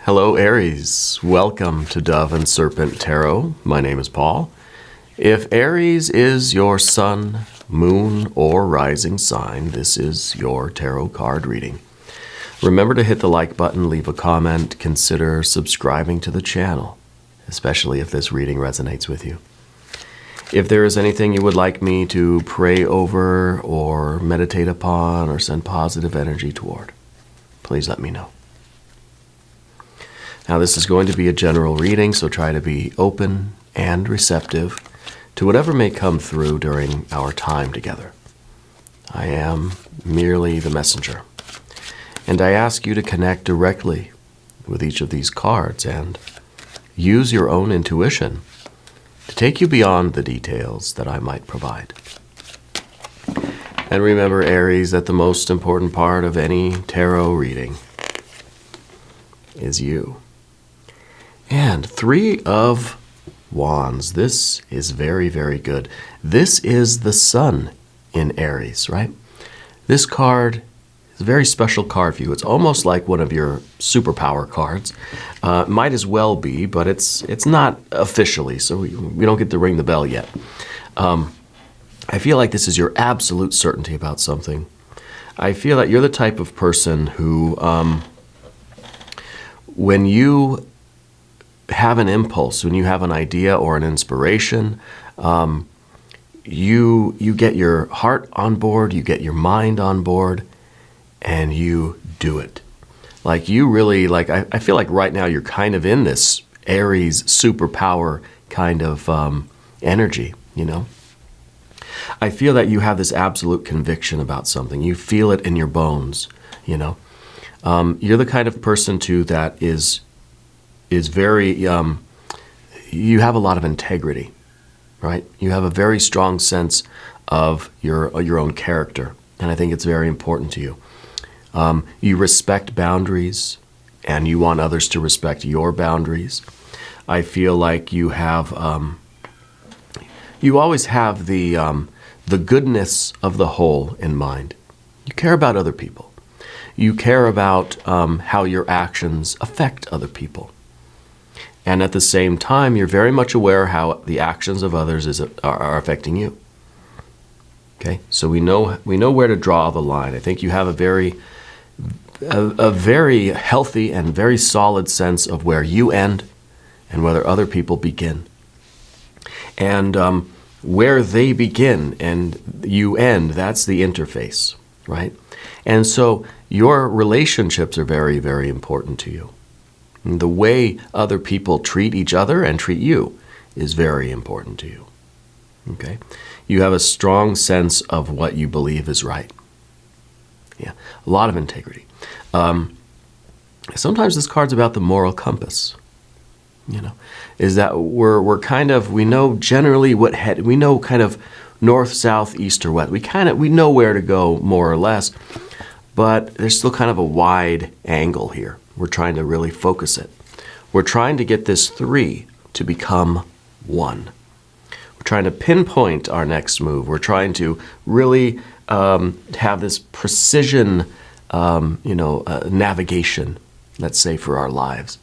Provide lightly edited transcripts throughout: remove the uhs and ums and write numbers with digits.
Hello Aries, welcome to Dove and Serpent Tarot. My name is Paul. If Aries is your sun, moon, or rising sign, this is your tarot card reading. Remember to hit the like button, leave a comment, consider subscribing to the channel, especially if this reading resonates with you. If there is anything you would like me to pray over or meditate upon or send positive energy toward, please let me know. Now this is going to be a general reading, so try to be open and receptive to whatever may come through during our time together. I am merely the messenger, and I ask you to connect directly with each of these cards and use your own intuition to take you beyond the details that I might provide. And remember, Aries, that the most important part of any tarot reading is you. And Three of Wands. This is very, very good. This is the sun in Aries, right? This card is a very special card for you. It's almost like one of your superpower cards. Might as well be, but it's not officially, so we don't get to ring the bell yet. I feel like this is your absolute certainty about something. I feel that you're the type of person who, when you have an impulse, when you have an idea or an inspiration, you get your heart on board, you get your mind on board, and you do it. Like you really, I feel like right now you're kind of in this Aries superpower kind of energy, you know? I feel that you have this absolute conviction about something. You feel it in your bones, you know? You're the kind of person, too, that is very, you have a lot of integrity, right? You have a very strong sense of your own character, and I think it's very important to you. You respect boundaries, and you want others to respect your boundaries. I feel like you have, you always have the goodness of the whole in mind. You care about other people. You care about how your actions affect other people. And at the same time, you're very much aware how the actions of others are affecting you. Okay, so we know where to draw the line. I think you have a very healthy and very solid sense of where you end and where other people begin. And where they begin and you end, that's the interface, right? And so your relationships are very, very important to you. The way other people treat each other and treat you is very important to you. Okay? You have a strong sense of what you believe is right. Yeah, a lot of integrity. Sometimes this card's about the moral compass. You know, is that we're kind of, we know generally we know kind of north, south, east, or west. We know where to go more or less, but there's still kind of a wide angle here. We're trying to really focus it. We're trying to get this 3 to become 1. We're trying to pinpoint our next move. We're trying to really have this precision, navigation, let's say, for our lives.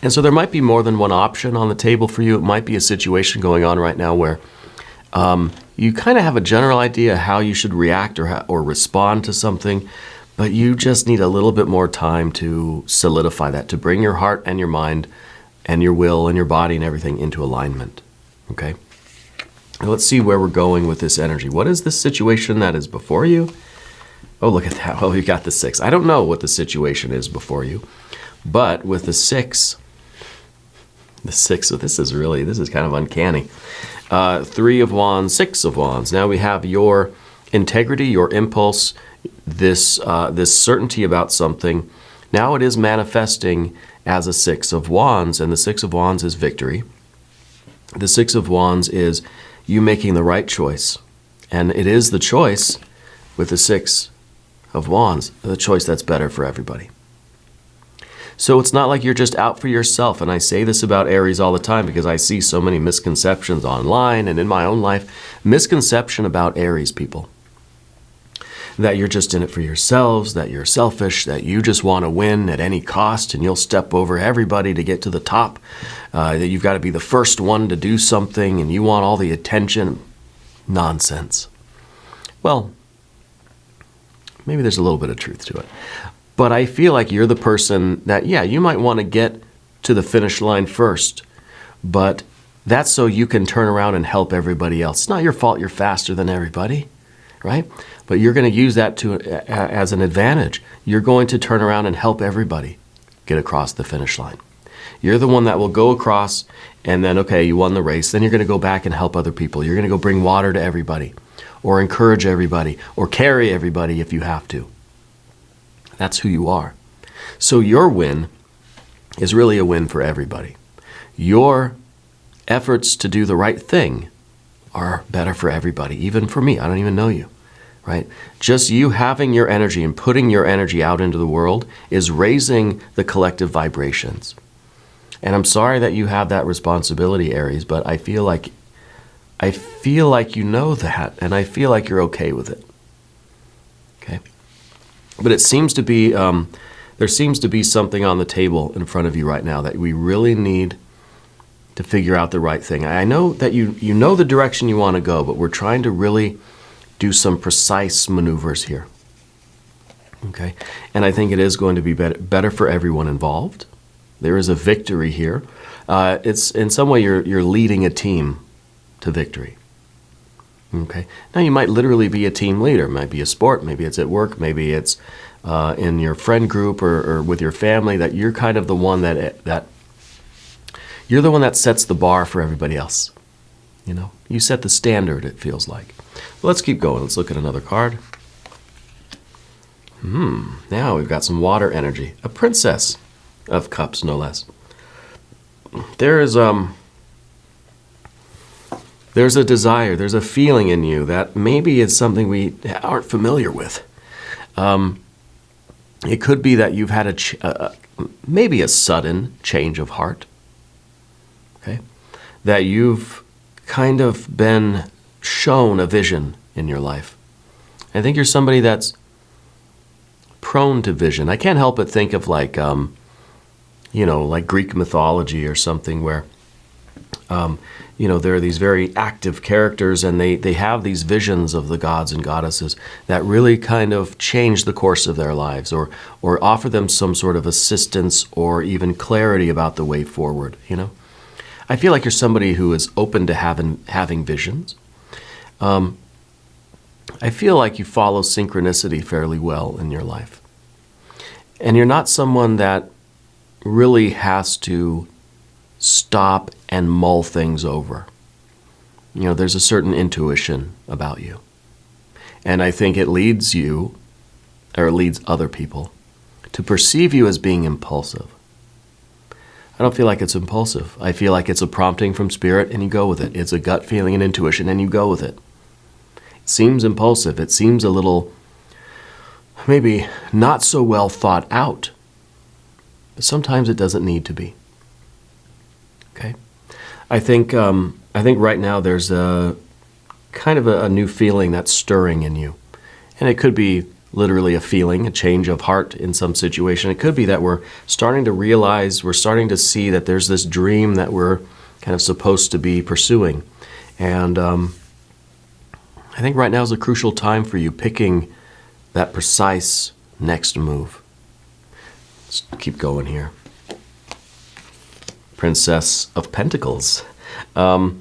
And so there might be more than one option on the table for you. It might be a situation going on right now where you kind of have a general idea how you should react or respond to something, but you just need a little bit more time to solidify that, to bring your heart and your mind and your will and your body and everything into alignment, okay? Now let's see where we're going with this energy. What is this situation that is before you? Oh, look at that. Oh, you got the 6. I don't know what the situation is before you, but with the 6, so this is kind of uncanny. 3 of Wands, 6 of Wands. Now we have your integrity, your impulse, this certainty about something. Now it is manifesting as a 6 of Wands, and the 6 of Wands is victory. The 6 of Wands is you making the right choice, and it is the choice with the 6 of Wands, the choice that's better for everybody. So it's not like you're just out for yourself, and I say this about Aries all the time because I see so many misconceptions online and in my own life. Misconception about Aries people. that you're just in it for yourselves, that you're selfish, that you just want to win at any cost and you'll step over everybody to get to the top, that you've got to be the first one to do something and you want all the attention. Nonsense. Well, maybe there's a little bit of truth to it. But I feel like you're the person that, yeah, you might want to get to the finish line first, but that's so you can turn around and help everybody else. It's not your fault you're faster than everybody, right? But you're going to use that as an advantage. You're going to turn around and help everybody get across the finish line. You're the one that will go across and then, okay, you won the race. Then you're going to go back and help other people. You're going to go bring water to everybody or encourage everybody or carry everybody if you have to. That's who you are. So your win is really a win for everybody. Your efforts to do the right thing are better for everybody, even for me. I don't even know you, right? Just you having your energy and putting your energy out into the world is raising the collective vibrations. And I'm sorry that you have that responsibility, Aries, but I feel like you know that, and I feel like you're okay with it. Okay? But it seems to be, there seems to be something on the table in front of you right now that we really need to figure out the right thing. I know that you know the direction you want to go, but we're trying to really do some precise maneuvers here. Okay? And I think it is going to be better for everyone involved. There is a victory here. It's in some way you're leading a team to victory. Okay. Now you might literally be a team leader. It might be a sport. Maybe it's at work. Maybe it's in your friend group or with your family. That you're kind of the one that you're the one that sets the bar for everybody else. You know, you set the standard. It feels like. Well, let's keep going. Let's look at another card. Now we've got some water energy. A princess of cups, no less. There's a desire, there's a feeling in you that maybe is something we aren't familiar with. It could be that you've had maybe a sudden change of heart. Okay, that you've kind of been shown a vision in your life. I think you're somebody that's prone to vision. I can't help but think of like Greek mythology or something where, there are these very active characters and they have these visions of the gods and goddesses that really kind of change the course of their lives or offer them some sort of assistance or even clarity about the way forward, I feel like you're somebody who is open to having visions. I feel like you follow synchronicity fairly well in your life. And you're not someone that really has to stop and mull things over. There's a certain intuition about you. And I think it leads you, or it leads other people, to perceive you as being impulsive. I don't feel like it's impulsive. I feel like it's a prompting from spirit and you go with it. It's a gut feeling and intuition and you go with it. It seems impulsive. It seems a little, maybe not so well thought out. But sometimes it doesn't need to be. Okay? I think right now there's a kind of a new feeling that's stirring in you. And it could be literally a feeling, a change of heart in some situation. It could be that we're starting to realize, we're starting to see that there's this dream that we're kind of supposed to be pursuing. And I think right now is a crucial time for you picking that precise next move. Let's keep going here. Princess of Pentacles. The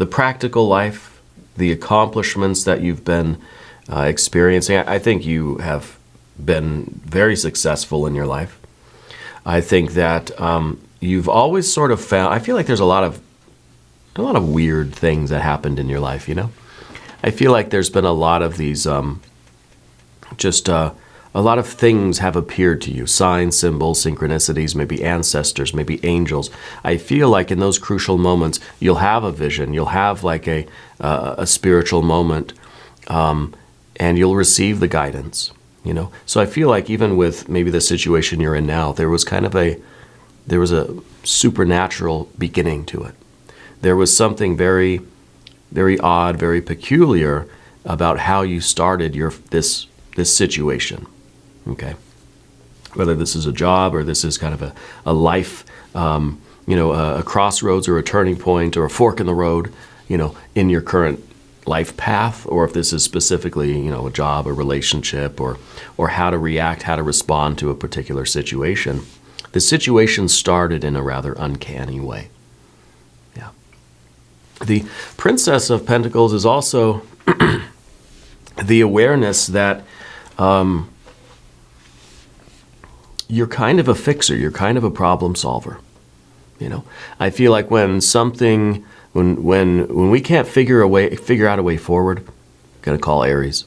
practical life, the accomplishments that you've been experiencing. I think you have been very successful in your life. I think that you've always sort of found, I feel like there's a lot of weird things that happened in your life, I feel like there's been a lot of these, a lot of things have appeared to you. Signs, symbols, synchronicities, maybe ancestors, maybe angels. I feel like in those crucial moments, you'll have a vision. You'll have like a spiritual moment, and you'll receive the guidance, So I feel like even with maybe the situation you're in now, there was a supernatural beginning to it. There was something very very odd, very peculiar about how you started this situation, okay? Whether this is a job or this is kind of a life, a crossroads or a turning point or a fork in the road, in your current life path, or if this is specifically, a job, a relationship, or how to react, how to respond to a particular situation. The situation started in a rather uncanny way. Yeah. The Princess of Pentacles is also the awareness that you're kind of a fixer, you're kind of a problem solver. I feel like when we can't figure out a way forward, gotta call Aries.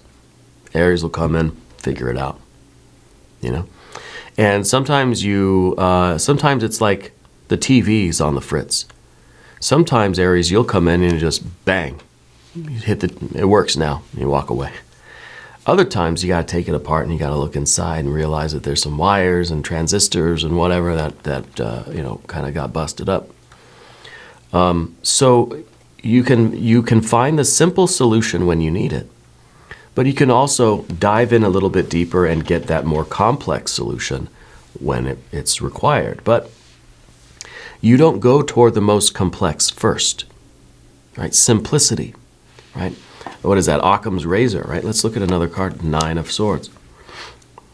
Aries will come in, figure it out. And sometimes sometimes it's like the TV's on the fritz. Sometimes, Aries, you'll come in and you just bang, it works now, and you walk away. Other times you got to take it apart and you got to look inside and realize that there's some wires and transistors and whatever that kind of got busted up. So you can find the simple solution when you need it, but you can also dive in a little bit deeper and get that more complex solution when it's required. But you don't go toward the most complex first, right? Simplicity, right? What is that? Occam's razor, right? Let's look at another card, Nine of Swords.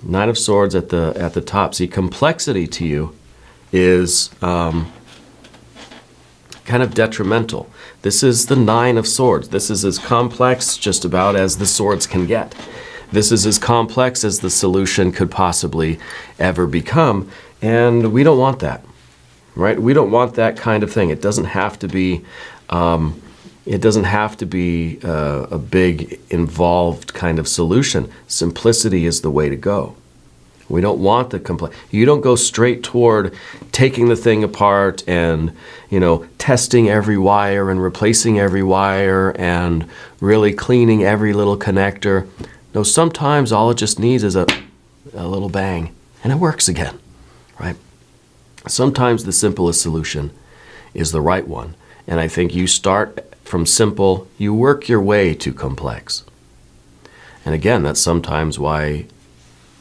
Nine of Swords at the top. See, complexity to you is kind of detrimental. This is the Nine of Swords. This is as complex just about as the swords can get. This is as complex as the solution could possibly ever become, and we don't want that, right? We don't want that kind of thing. It doesn't have to be a big, involved kind of solution. Simplicity is the way to go. We don't want the complex. You don't go straight toward taking the thing apart and, testing every wire and replacing every wire and really cleaning every little connector. No, sometimes all it just needs is a little bang and it works again, right? Sometimes the simplest solution is the right one. And I think you start from simple, you work your way to complex. And again, that's sometimes why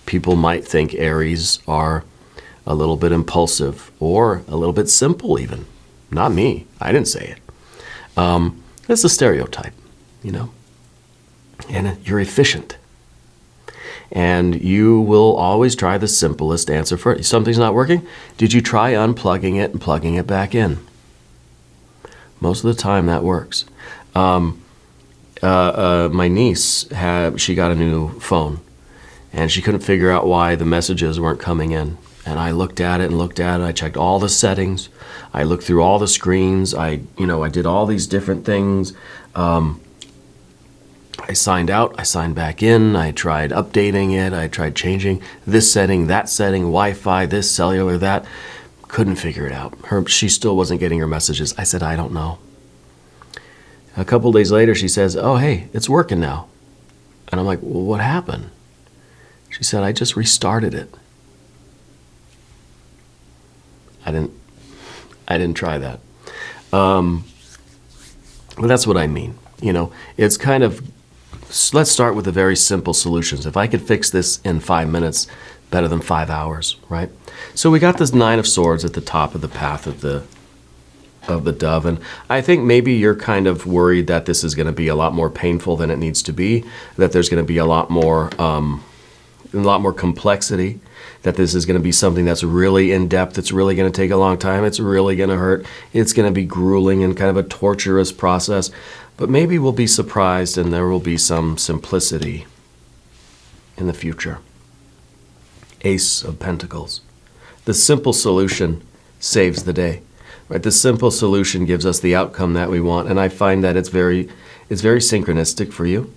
people might think Aries are a little bit impulsive or a little bit simple even. Not me. I didn't say it. It's a stereotype, And you're efficient. And you will always try the simplest answer first. Something's not working? Did you try unplugging it and plugging it back in? Most of the time that works. My niece she got a new phone and she couldn't figure out why the messages weren't coming in. And I looked at it. I checked all the settings. I looked through all the screens. I did all these different things. I signed out, I signed back in, I tried updating it, I tried changing this setting, that setting, Wi-Fi, this, cellular, that. Couldn't figure it out. She still wasn't getting her messages. I said, I don't know. A couple days later, she says, oh, hey, it's working now. And I'm like, well, what happened? She said, I just restarted it. I didn't try that. But that's what I mean. It's kind of, let's start with the very simple solutions. If I could fix this in 5 minutes, better than 5 hours, right? So we got this Nine of Swords at the top of the path of the dove, and I think maybe you're kind of worried that this is going to be a lot more painful than it needs to be, that there's going to be a lot more complexity, that this is going to be something that's really in-depth, it's really going to take a long time, it's really going to hurt, it's going to be grueling and kind of a torturous process. But maybe we'll be surprised and there will be some simplicity in the future. Ace of Pentacles. The simple solution saves the day. Right? The simple solution gives us the outcome that we want, and I find that it's very synchronistic for you.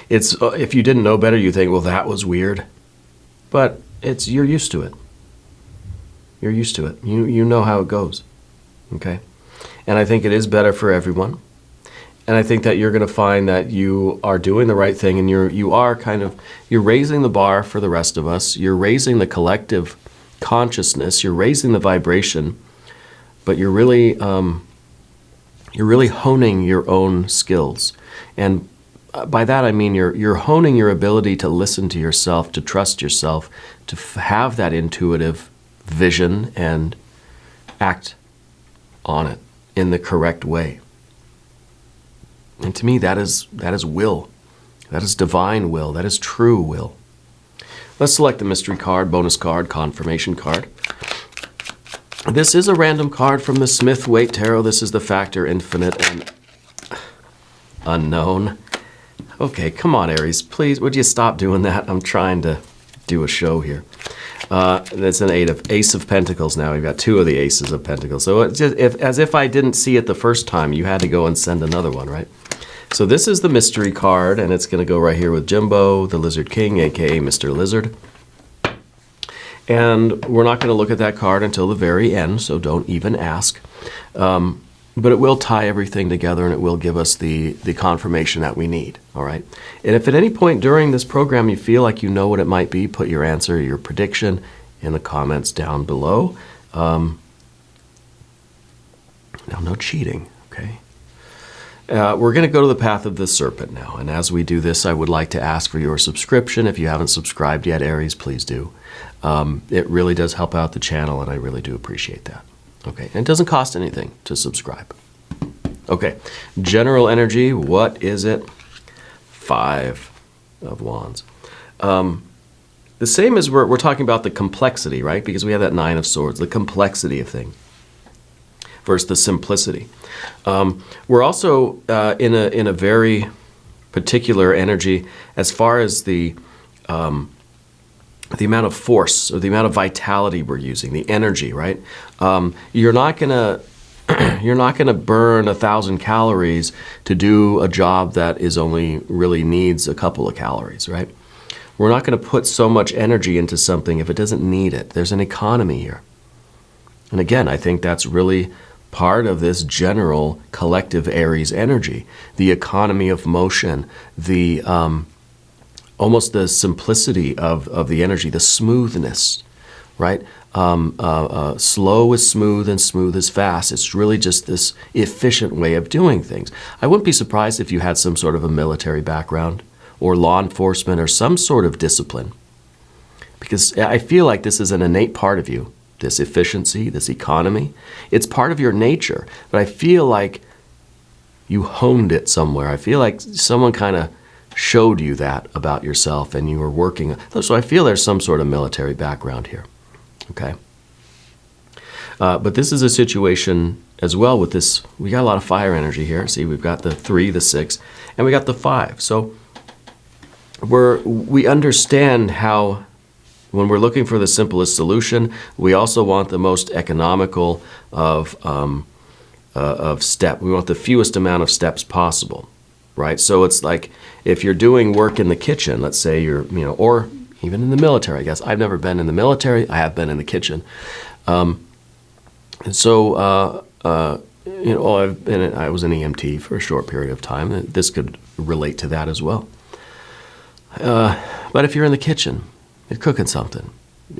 It's if you didn't know better, you think, well, that was weird. But you're used to it. You're used to it. You know how it goes. Okay? And I think it is better for everyone. And I think that you're going to find that you are doing the right thing, and you're raising the bar for the rest of us. You're raising the collective consciousness. You're raising the vibration, but you're really you're really honing your own skills. And by that I mean you're honing your ability to listen to yourself, to trust yourself, to have that intuitive vision and act on it in the correct way. And to me, that is will. That is divine will. That is true will. Let's select the mystery card, bonus card, confirmation card. This is a random card from the Smith-Waite Tarot. This is the factor infinite and unknown. Okay, come on, Aries. Please, would you stop doing that? I'm trying to do a show here. That's an Ace of Pentacles now. We've got 2 of the Aces of Pentacles. So it's just, as if I didn't see it the first time, you had to go and send another one, right? So this is the mystery card, and it's going to go right here with Jimbo, the Lizard King, a.k.a. Mr. Lizard. And we're not going to look at that card until the very end, so don't even ask. But it will tie everything together, and it will give us the confirmation that we need, all right? And if at any point during this program you feel like you know what it might be, put your answer, your prediction in the comments down below. Now, no cheating, okay? We're going to go to the path of the serpent now. And as we do this, I would like to ask for your subscription. If you haven't subscribed yet, Aries, please do. It really does help out the channel, and I really do appreciate that. Okay, and it doesn't cost anything to subscribe. Okay, general energy, what is it? 5 of Wands. The same as we're talking about the complexity, right? Because we have that 9 of Swords, the complexity of things versus the simplicity. We're also in a very particular energy as far as the amount of force or the amount of vitality we're using, the energy, right? You're not gonna burn 1,000 calories to do a job that is only really needs a couple of calories, right? We're not going to put so much energy into something if it doesn't need it. There's an economy here. And again, I think that's really part of this general collective Aries energy, the economy of motion, the almost the simplicity of the energy, the smoothness, right? Slow is smooth and smooth is fast. It's really just this efficient way of doing things. I wouldn't be surprised if you had some sort of a military background or law enforcement or some sort of discipline, because I feel like this is an innate part of you, this efficiency, this economy. It's part of your nature, but I feel like you honed it somewhere. I feel like someone kind of showed you that about yourself and you were working. So I feel there's some sort of military background here, okay? But this is a situation as well with this. We got a lot of fire energy here. See, we've got the 3, the 6, and we got the 5. So we understand how, when we're looking for the simplest solution, we also want the most economical of step. We want the fewest amount of steps possible, right? So it's like if you're doing work in the kitchen, let's say you're, or even in the military, I guess. I've never been in the military. I have been in the kitchen. I was an EMT for a short period of time. This could relate to that as well. But if you're in the kitchen, you're cooking something.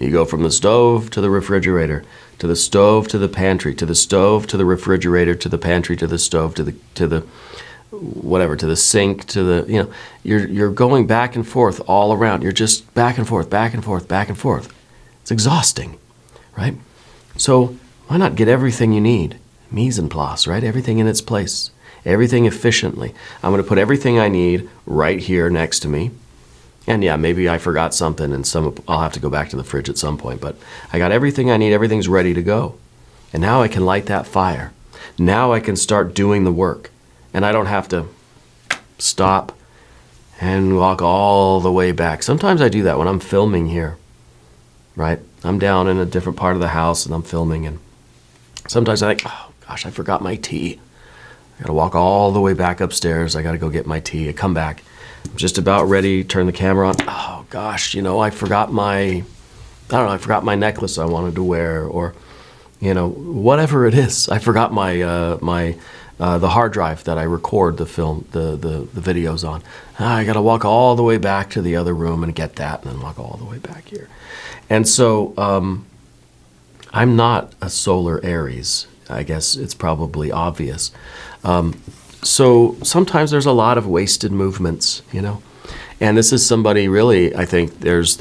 You go from the stove to the refrigerator, to the stove to the pantry, to the stove to the refrigerator, to the pantry, to the stove, to the whatever, to the sink, to the, you're going back and forth all around. You're just back and forth, back and forth, back and forth. It's exhausting, right? So why not get everything you need? Mise en place, right? Everything in its place, everything efficiently. I'm going to put everything I need right here next to me. And yeah, maybe I forgot something and I'll have to go back to the fridge at some point, but I got everything I need, everything's ready to go. And now I can light that fire. Now I can start doing the work. And I don't have to stop and walk all the way back. Sometimes I do that when I'm filming here, right? I'm down in a different part of the house and I'm filming, and sometimes I think, oh gosh, I forgot my tea. I gotta walk all the way back upstairs. I gotta go get my tea. I come back. I'm just about ready, turn the camera on. Oh gosh, I forgot my necklace I wanted to wear, or, whatever it is. I forgot my, the hard drive that I record the videos on. I got to walk all the way back to the other room and get that, and then walk all the way back here. And so I'm not a solar Aries. I guess it's probably obvious. So sometimes there's a lot of wasted movements, you know. And this is somebody really, I think there's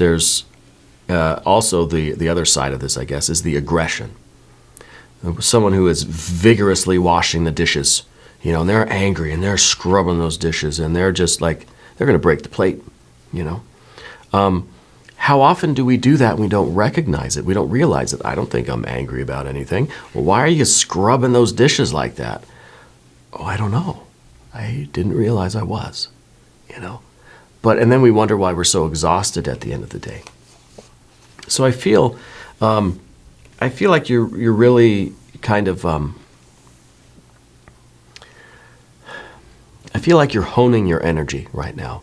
also the other side of this, I guess, is the aggression. Someone who is vigorously washing the dishes, you know, and they're angry and they're scrubbing those dishes and they're just like, they're going to break the plate, you know. How often do we do that and we don't recognize it? We don't realize it. I don't think I'm angry about anything. Well, why are you scrubbing those dishes like that? Oh, I don't know. I didn't realize I was, you know. And then we wonder why we're so exhausted at the end of the day. So I feel like you're really kind of, I feel like you're honing your energy right now.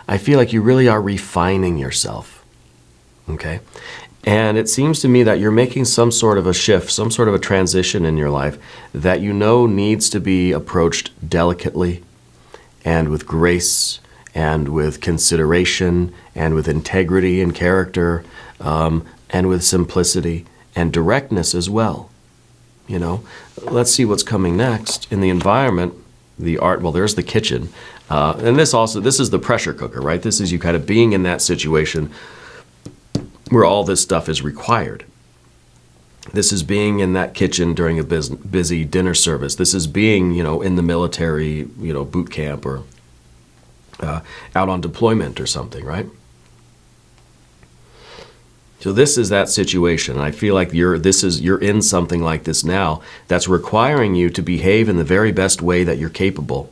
I feel like you really are refining yourself, okay? And it seems to me that you're making some sort of a shift, some sort of a transition in your life that you know needs to be approached delicately and with grace and with consideration and with integrity and character and with simplicity and directness as well. You know, let's see what's coming next in the environment, the art. Well, there's the kitchen. And this is the pressure cooker, right? This is you kind of being in that situation where all this stuff is required. This is being in that kitchen during a busy dinner service. This is being, you know, in the military, you know, boot camp or out on deployment or something, right? So this is that situation. And I feel like you're in something like this now that's requiring you to behave in the very best way that you're capable.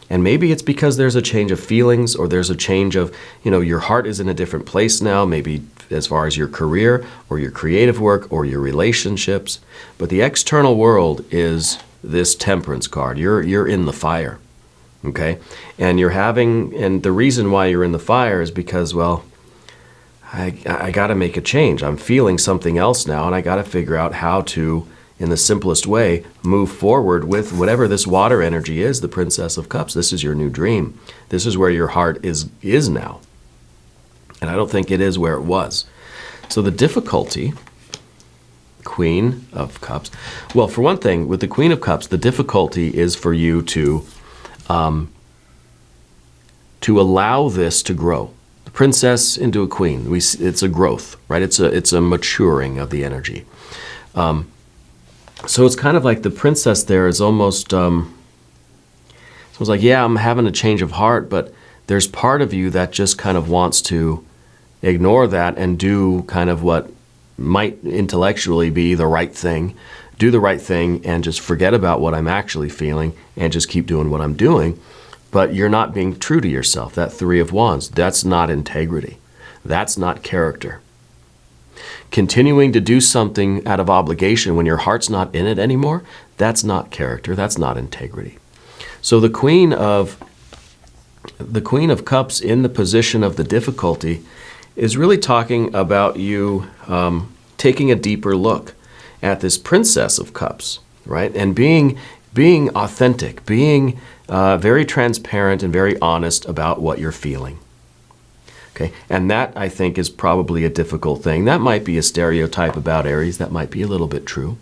And maybe it's because there's a change of feelings or there's a change of, you know, your heart is in a different place now, maybe as far as your career or your creative work or your relationships. But the external world is this temperance card. You're in the fire, okay? And and the reason why you're in the fire is because, well, I got to make a change. I'm feeling something else now, and I got to figure out how to, in the simplest way, move forward with whatever this water energy is, the Princess of Cups. This is your new dream. This is where your heart is now. And I don't think it is where it was. So the difficulty, Queen of Cups. Well, for one thing, with the Queen of Cups, the difficulty is for you to allow this to grow. The princess into a queen. It's a growth, right? It's a maturing of the energy. So it's kind of like the princess there is almost, so it's like, yeah, I'm having a change of heart, but there's part of you that just kind of wants to ignore that and do kind of what might intellectually be the right thing, do the right thing and just forget about what I'm actually feeling and just keep doing what I'm doing. But you're not being true to yourself. That Three of Wands, that's not integrity. That's not character. Continuing to do something out of obligation when your heart's not in it anymore, that's not character, that's not integrity. So the Queen of Cups in the position of the difficulty is really talking about you taking a deeper look at this Princess of Cups, right? And being authentic, being very transparent and very honest about what you're feeling. Okay, and that, I think, is probably a difficult thing. That might be a stereotype about Aries. That might be a little bit true,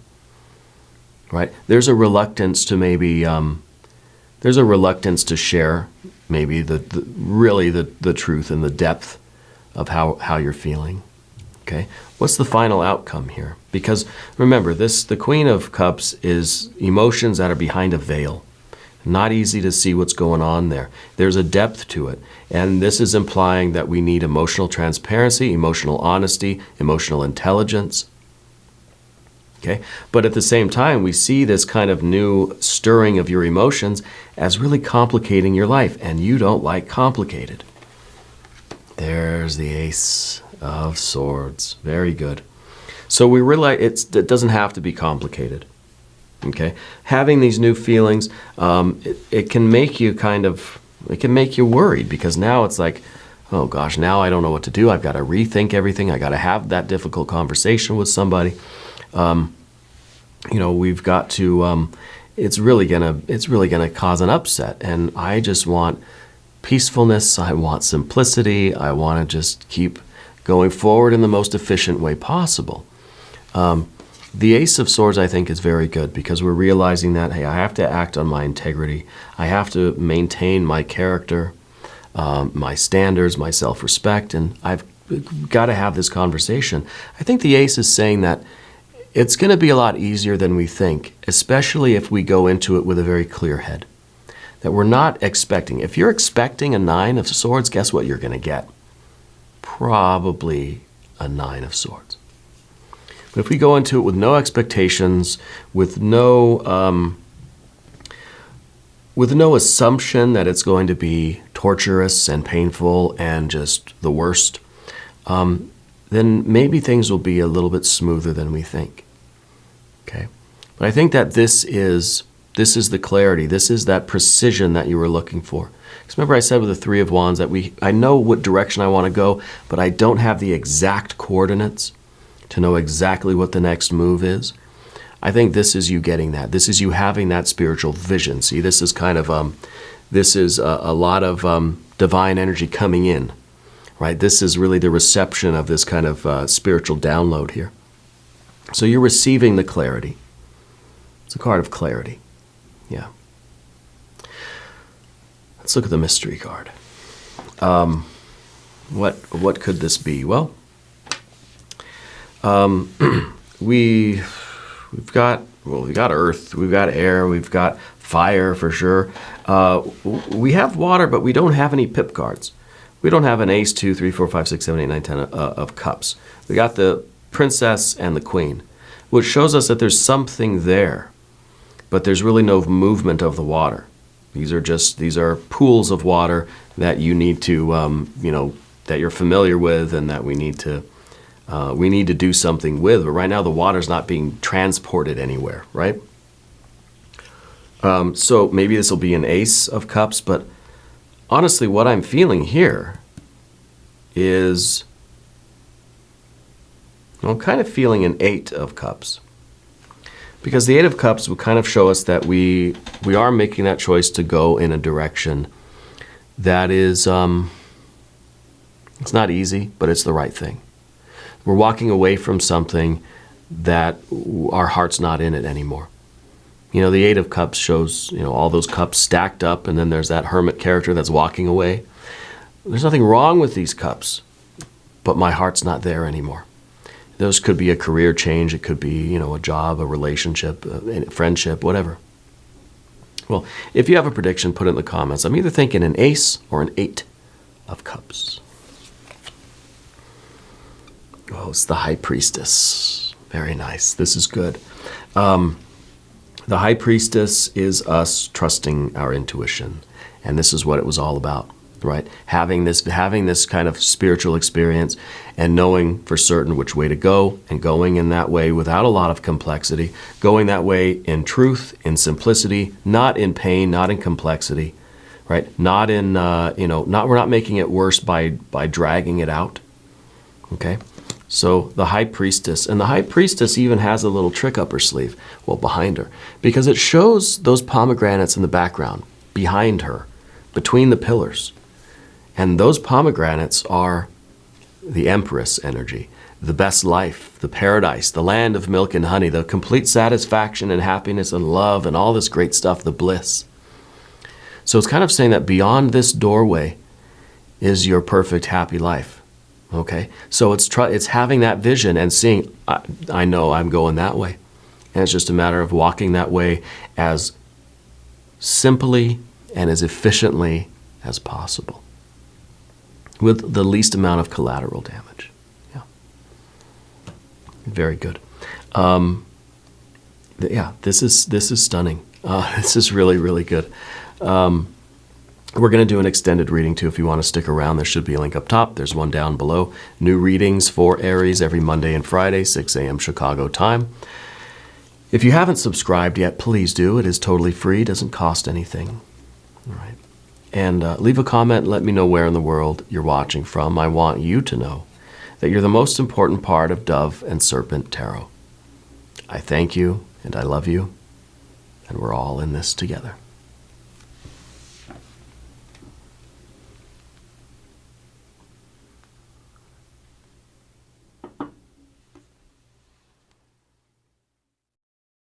right? There's a reluctance to maybe, there's a reluctance to share maybe the truth and the depth of how you're feeling, okay? What's the final outcome here? Because remember, the Queen of Cups is emotions that are behind a veil. Not easy to see what's going on there. There's a depth to it. And this is implying that we need emotional transparency, emotional honesty, emotional intelligence. Okay? But at the same time, we see this kind of new stirring of your emotions as really complicating your life. And you don't like complicated. There's the Ace of Swords. Very good. So we realize it doesn't have to be complicated. Okay, having these new feelings, it can make you worried because now it's like, oh gosh, now I don't know what to do. I've got to rethink everything. I got to have that difficult conversation with somebody. We've got to. It's really gonna cause an upset, and I just want peacefulness. I want simplicity. I want to just keep going forward in the most efficient way possible. The Ace of Swords, I think, is very good because we're realizing that, hey, I have to act on my integrity. I have to maintain my character, my standards, my self-respect, and I've got to have this conversation. I think the Ace is saying that it's going to be a lot easier than we think, especially if we go into it with a very clear head. That we're not expecting. If you're expecting a 9 of Swords, guess what you're going to get? Probably a 9 of Swords. But if we go into it with no expectations, with no assumption that it's going to be torturous and painful and just the worst, then maybe things will be a little bit smoother than we think. Okay, but I think that this is the clarity. This is that precision that you were looking for. Because remember, I said with the Three of Wands that I know what direction I want to go, but I don't have the exact coordinates to know exactly what the next move is. I think this is you getting that. This is you having that spiritual vision. See, this is kind of a lot of divine energy coming in. Right? This is really the reception of this kind of spiritual download here. So you're receiving the clarity. It's a card of clarity. Yeah. Let's look at the mystery card. What could this be? Well, we've got earth, we've got air, we've got fire for sure. We have water, but we don't have any pip cards. We don't have an Ace, 2, 3, 4, 5, 6, 7, 8, 9, 10 of cups. We got the Princess and the Queen, which shows us that there's something there, but there's really no movement of the water. These are pools of water that you need to, that you're familiar with, and that we need to do something with. But right now, the water's not being transported anywhere, right? So maybe this will be an Ace of Cups, but honestly, what I'm feeling here is, I'm kind of feeling an 8 of Cups. Because the 8 of Cups would kind of show us that we are making that choice to go in a direction that is, it's not easy, but it's the right thing. We're walking away from something that our heart's not in it anymore. The 8 of Cups shows, all those cups stacked up, and then there's that hermit character that's walking away. There's nothing wrong with these cups, but my heart's not there anymore. Those could be a career change. It could be, a job, a relationship, a friendship, whatever. Well, if you have a prediction, put it in the comments. I'm either thinking an Ace or an 8 of Cups. Oh, it's the High Priestess. Very nice. This is good. The High Priestess is us trusting our intuition, and this is what it was all about, right? Having this kind of spiritual experience and knowing for certain which way to go, and going in that way without a lot of complexity, going that way in truth, in simplicity, not in pain, not in complexity, right? Not in we're not making it worse by dragging it out. Okay? So the High Priestess, and the High Priestess even has a little trick up her sleeve, well, behind her, because it shows those pomegranates in the background, behind her, between the pillars. And those pomegranates are the Empress energy, the best life, the paradise, the land of milk and honey, the complete satisfaction and happiness and love and all this great stuff, the bliss. So it's kind of saying that beyond this doorway is your perfect happy life. Okay, so it's having that vision and seeing, I know I'm going that way. And it's just a matter of walking that way as simply and as efficiently as possible with the least amount of collateral damage. Yeah, very good. Yeah, this is stunning. This is really, really good. We're going to do an extended reading too. If you want to stick around, there should be a link up top. There's one down below. New readings for Aries every Monday and Friday, 6 a.m. Chicago time. If you haven't subscribed yet, please do. It is totally free. Doesn't cost anything. All right. And leave a comment and let me know where in the world you're watching from. I want you to know that you're the most important part of Dove and Serpent Tarot. I thank you and I love you, and we're all in this together.